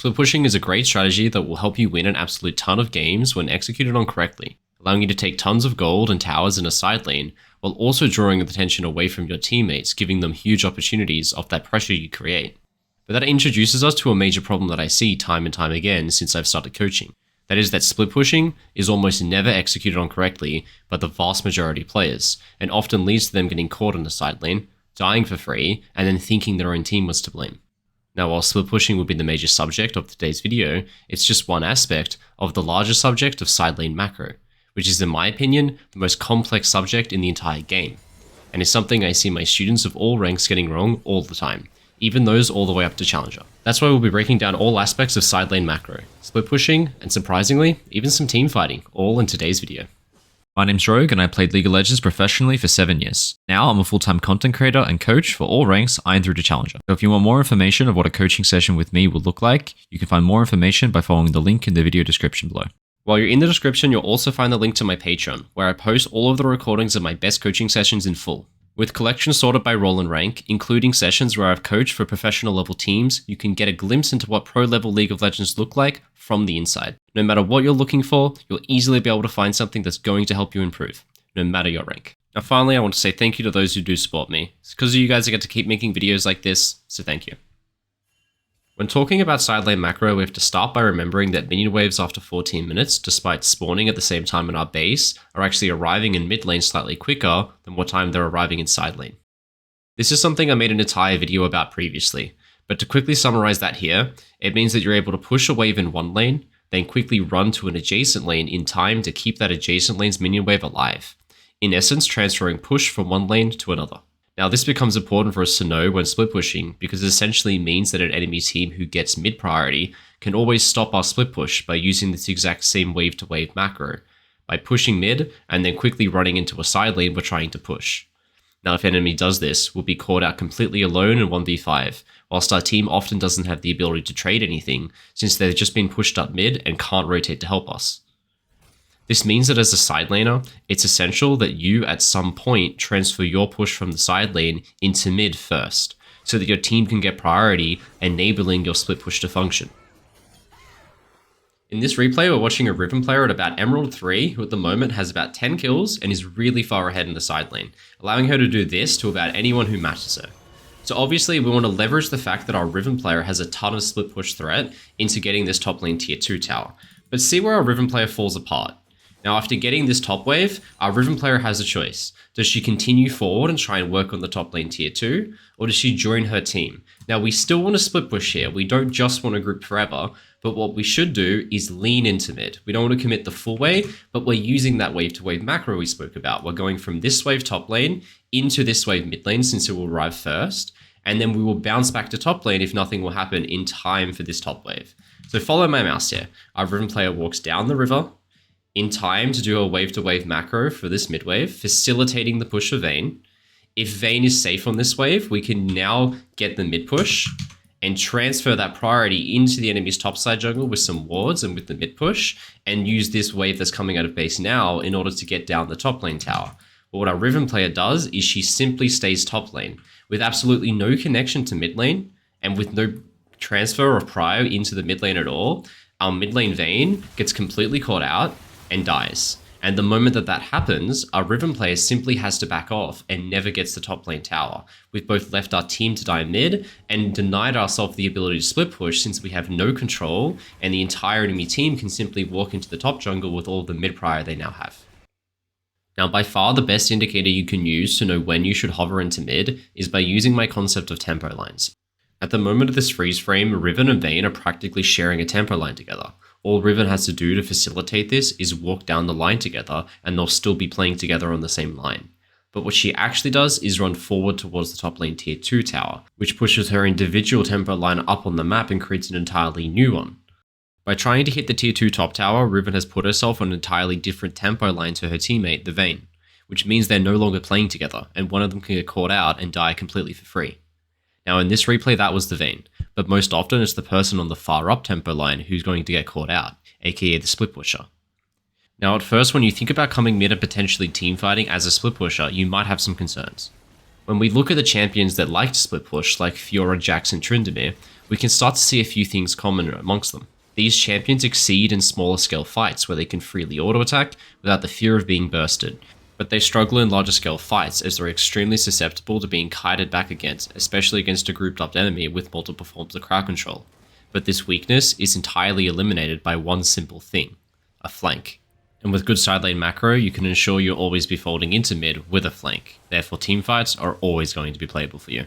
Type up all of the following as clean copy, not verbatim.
Split pushing is a great strategy that will help you win an absolute ton of games when executed on correctly, allowing you to take tons of gold and towers in a side lane, while also drawing the attention away from your teammates, giving them huge opportunities off that pressure you create. But that introduces us to a major problem that I see time and time again since I've started coaching. That is that split pushing is almost never executed on correctly by the vast majority of players, and often leads to them getting caught in the side lane, dying for free, and then thinking their own team was to blame. Now, while split pushing will be the major subject of today's video, it's just one aspect of the larger subject of side lane macro, which is in my opinion, the most complex subject in the entire game, and is something I see my students of all ranks getting wrong all the time, even those all the way up to Challenger. That's why we'll be breaking down all aspects of side lane macro, split pushing, and surprisingly, even some team fighting, all in today's video. My name's Rogue and I played League of Legends professionally for 7 years. Now I'm a full-time content creator and coach for all ranks iron through to Challenger. So if you want more information of what a coaching session with me will look like, you can find more information by following the link in the video description below. While you're in the description, you'll also find the link to my Patreon, where I post all of the recordings of my best coaching sessions in full. With collections sorted by role and rank, including sessions where I've coached for professional level teams, you can get a glimpse into what pro level League of Legends look like from the inside. No matter what you're looking for, you'll easily be able to find something that's going to help you improve, no matter your rank. Now finally, I want to say thank you to those who do support me. It's because of you guys I get to keep making videos like this, so thank you. When talking about side lane macro, we have to start by remembering that minion waves after 14 minutes, despite spawning at the same time in our base, are actually arriving in mid lane slightly quicker than what time they're arriving in side lane. This is something I made an entire video about previously, but to quickly summarize that here, it means that you're able to push a wave in one lane, then quickly run to an adjacent lane in time to keep that adjacent lane's minion wave alive, in essence transferring push from one lane to another. Now this becomes important for us to know when split pushing because it essentially means that an enemy team who gets mid priority can always stop our split push by using this exact same wave to wave macro, by pushing mid and then quickly running into a side lane we're trying to push. Now if an enemy does this, we'll be caught out completely alone in 1v5, whilst our team often doesn't have the ability to trade anything since they've just been pushed up mid and can't rotate to help us. This means that as a side laner, it's essential that you at some point transfer your push from the side lane into mid first, so that your team can get priority, enabling your split push to function. In this replay, we're watching a Riven player at about Emerald 3, who at the moment has about 10 kills and is really far ahead in the side lane, allowing her to do this to about anyone who matches her. So obviously we want to leverage the fact that our Riven player has a ton of split push threat into getting this top lane tier 2 tower, but see where our Riven player falls apart. Now after getting this top wave, our Riven player has a choice. Does she continue forward and try and work on the top lane tier 2, or does she join her team? Now we still want to split push here, we don't just want to group forever, but what we should do is lean into mid. We don't want to commit the full way, but we're using that wave to wave macro we spoke about. We're going from this wave top lane into this wave mid lane since it will arrive first, and then we will bounce back to top lane if nothing will happen in time for this top wave. So follow my mouse here. Our Riven player walks down the river, in time to do a wave-to-wave macro for this mid wave, facilitating the push of Vayne. If Vayne is safe on this wave, we can now get the mid push and transfer that priority into the enemy's topside jungle with some wards and with the mid push, and use this wave that's coming out of base now in order to get down the top lane tower. But what our Riven player does is she simply stays top lane with absolutely no connection to mid lane and with no transfer of prio into the mid lane at all. Our mid lane Vayne gets completely caught out and dies. And the moment that that happens, our Riven player simply has to back off and never gets the top lane tower. We've both left our team to die mid and denied ourselves the ability to split push since we have no control and the entire enemy team can simply walk into the top jungle with all the mid prior they now have. Now by far the best indicator you can use to know when you should hover into mid is by using my concept of tempo lines. At the moment of this freeze frame, Riven and Vayne are practically sharing a tempo line together. All Riven has to do to facilitate this is walk down the line together and they'll still be playing together on the same line. But what she actually does is run forward towards the top lane tier 2 tower, which pushes her individual tempo line up on the map and creates an entirely new one. By trying to hit the tier 2 top tower, Riven has put herself on an entirely different tempo line to her teammate, the Vayne, which means they're no longer playing together and one of them can get caught out and die completely for free. Now in this replay that was the Vayne, but most often it's the person on the far up tempo line who's going to get caught out, aka the split pusher. Now at first when you think about coming mid and potentially team fighting as a split pusher, you might have some concerns. When we look at the champions that like to split push, like Fiora, Jax and Tryndamere, we can start to see a few things common amongst them. These champions exceed in smaller scale fights where they can freely auto-attack without the fear of being bursted, but they struggle in larger scale fights as they're extremely susceptible to being kited back against, especially against a grouped up enemy with multiple forms of crowd control. But this weakness is entirely eliminated by one simple thing: a flank. And with good side lane macro, you can ensure you'll always be folding into mid with a flank. Therefore, teamfights are always going to be playable for you.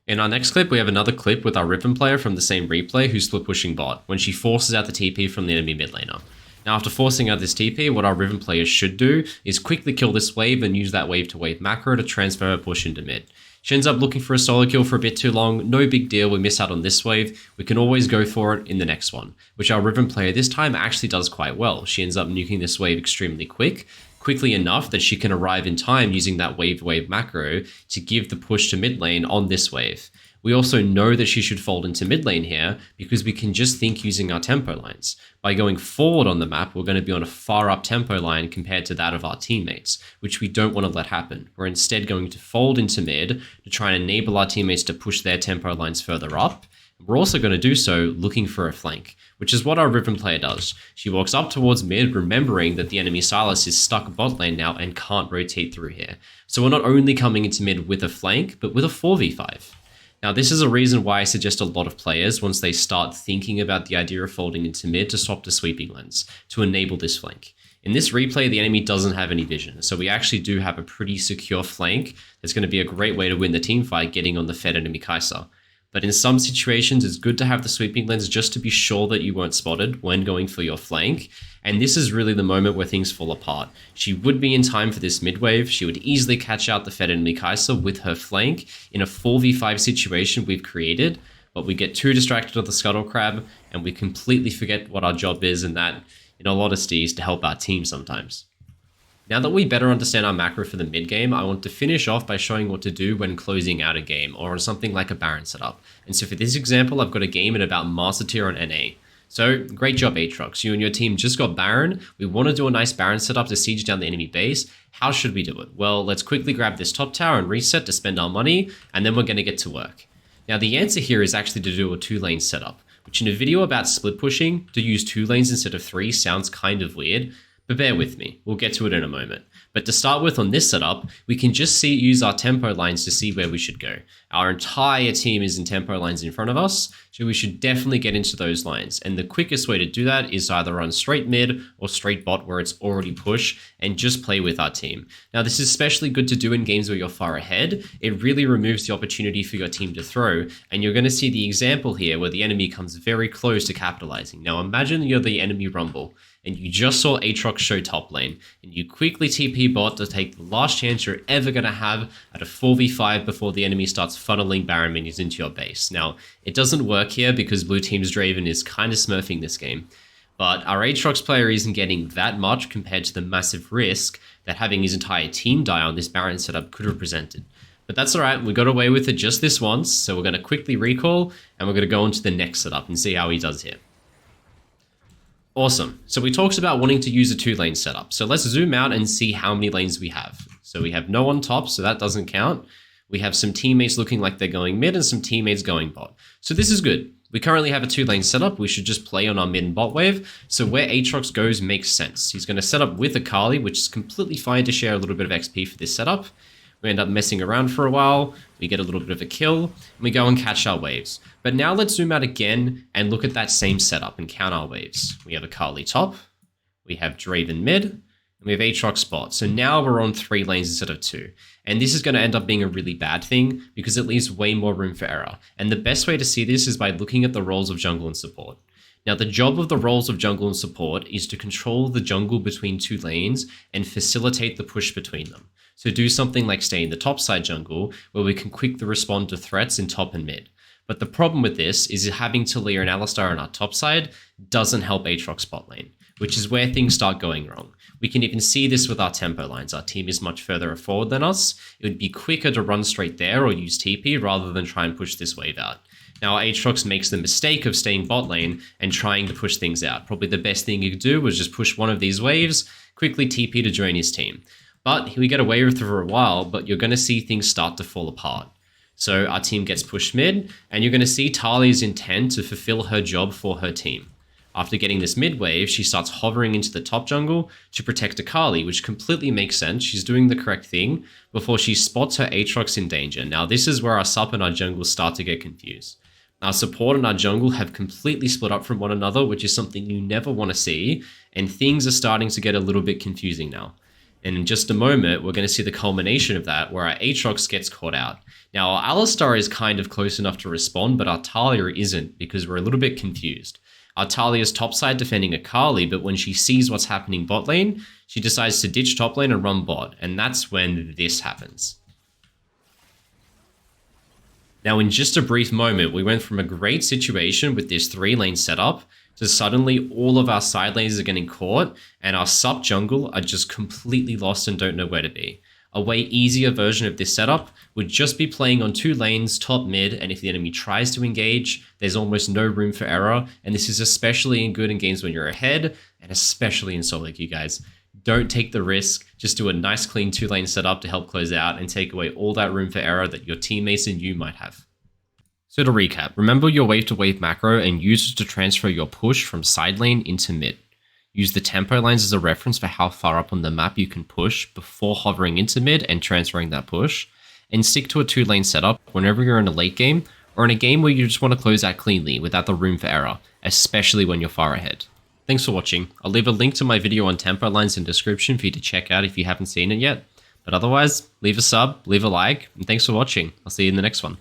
In our next clip, we have another clip with our Riven player from the same replay who's split pushing bot when she forces out the TP from the enemy mid laner. Now, after forcing out this TP, what our Riven player should do is quickly kill this wave and use that wave to wave macro to transfer her push into mid. She ends up looking for a solo kill for a bit too long. No big deal, we miss out on this wave. We can always go for it in the next one, which our Riven player this time actually does quite well. She ends up nuking this wave extremely quickly enough that she can arrive in time using that wave macro to give the push to mid lane on this wave. We also know that she should fold into mid lane here because we can just think using our tempo lines. By going forward on the map, we're going to be on a far up tempo line compared to that of our teammates, which we don't want to let happen. We're instead going to fold into mid to try and enable our teammates to push their tempo lines further up. We're also going to do so looking for a flank, which is what our Riven player does. She walks up towards mid, remembering that the enemy Sylas is stuck bot lane now and can't rotate through here. So we're not only coming into mid with a flank, but with a 4v5. Now, this is a reason why I suggest a lot of players, once they start thinking about the idea of folding into mid, to swap to sweeping lens to enable this flank. In this replay, the enemy doesn't have any vision, so we actually do have a pretty secure flank that's going to be a great way to win the team fight getting on the fed enemy Kai'Sa. But in some situations, it's good to have the sweeping lens just to be sure that you weren't spotted when going for your flank. And this is really the moment where things fall apart. She would be in time for this mid wave. She would easily catch out the fed enemy Kai'Sa with her flank in a 4v5 situation we've created. But we get too distracted on the scuttle crab and we completely forget what our job is, and that, in all honesty, is to help our team sometimes. Now that we better understand our macro for the mid game, I want to finish off by showing what to do when closing out a game or on something like a Baron setup. And so for this example, I've got a game at about Master Tier on NA. So great job, Aatrox. You and your team just got Baron. We want to do a nice Baron setup to siege down the enemy base. How should we do it? Well, let's quickly grab this top tower and reset to spend our money, and then we're going to get to work. Now the answer here is actually to do a 2-lane setup, which in a video about split pushing, to use 2 lanes instead of 3 sounds kind of weird. But bear with me, we'll get to it in a moment. But to start with on this setup, we can just use our tempo lines to see where we should go. Our entire team is in tempo lines in front of us, so we should definitely get into those lines. And the quickest way to do that is either run straight mid or straight bot where it's already push and just play with our team. Now this is especially good to do in games where you're far ahead. It really removes the opportunity for your team to throw, and you're going to see the example here where the enemy comes very close to capitalizing. Now imagine you're the enemy Rumble, and you just saw Aatrox show top lane, and you quickly TP bot to take the last chance you're ever going to have at a 4v5 before the enemy starts funneling Baron minions into your base. Now, it doesn't work here because blue team's Draven is kind of smurfing this game, but our Aatrox player isn't getting that much compared to the massive risk that having his entire team die on this Baron setup could have presented. But that's alright, we got away with it just this once, so we're going to quickly recall, and we're going to go on to the next setup and see how he does here. Awesome. So we talked about wanting to use a 2-lane setup. So let's zoom out and see how many lanes we have. So we have no one top, so that doesn't count. We have some teammates looking like they're going mid and some teammates going bot. So this is good. We currently have a 2-lane setup. We should just play on our mid and bot wave. So where Aatrox goes makes sense. He's going to set up with Akali, which is completely fine to share a little bit of XP for this setup. We end up messing around for a while, we get a little bit of a kill, and we go and catch our waves. But now let's zoom out again and look at that same setup and count our waves. We have Akali top, we have Draven mid, and we have Aatrox bot. So now we're on 3 lanes instead of 2. And this is going to end up being a really bad thing because it leaves way more room for error. And the best way to see this is by looking at the roles of jungle and support. Now, the job of the roles of jungle and support is to control the jungle between 2 lanes and facilitate the push between them. So do something like stay in the top side jungle where we can quickly respond to threats in top and mid. But the problem with this is having Talia and Alistar on our top side doesn't help Aatrox bot lane, which is where things start going wrong. We can even see this with our tempo lines. Our team is much further forward than us. It would be quicker to run straight there or use TP rather than try and push this wave out. Now, Aatrox makes the mistake of staying bot lane and trying to push things out. Probably the best thing he could do was just push one of these waves, quickly TP to join his team. But we get away with it for a while, but you're going to see things start to fall apart. So our team gets pushed mid, and you're going to see Talia's intent to fulfill her job for her team. After getting this mid wave, she starts hovering into the top jungle to protect Akali, which completely makes sense. She's doing the correct thing before she spots her Aatrox in danger. Now, this is where our sup and our jungle start to get confused. Our support and our jungle have completely split up from one another, which is something you never want to see, and things are starting to get a little bit confusing now. And in just a moment, we're going to see the culmination of that, where our Aatrox gets caught out. Now, our Alistar is kind of close enough to respond, but our Talia isn't, because we're a little bit confused. Our Talia's topside defending Akali, but when she sees what's happening bot lane, she decides to ditch top lane and run bot, and that's when this happens. Now, in just a brief moment, we went from a great situation with this 3-lane setup to suddenly all of our side lanes are getting caught, and our sup jungle are just completely lost and don't know where to be. A way easier version of this setup would just be playing on 2 lanes, top mid, and if the enemy tries to engage, there's almost no room for error, and this is especially good in games when you're ahead, and especially in solo queue, guys. Don't take the risk, just do a nice clean 2-lane setup to help close out and take away all that room for error that your teammates and you might have. So to recap, remember your wave to wave macro and use it to transfer your push from side lane into mid. Use the tempo lines as a reference for how far up on the map you can push before hovering into mid and transferring that push, and stick to a 2-lane setup whenever you're in a late game or in a game where you just want to close out cleanly without the room for error, especially when you're far ahead. Thanks for watching. I'll leave a link to my video on tempo lines in the description for you to check out if you haven't seen it yet, but otherwise, leave a sub, leave a like, and thanks for watching. I'll see you in the next one.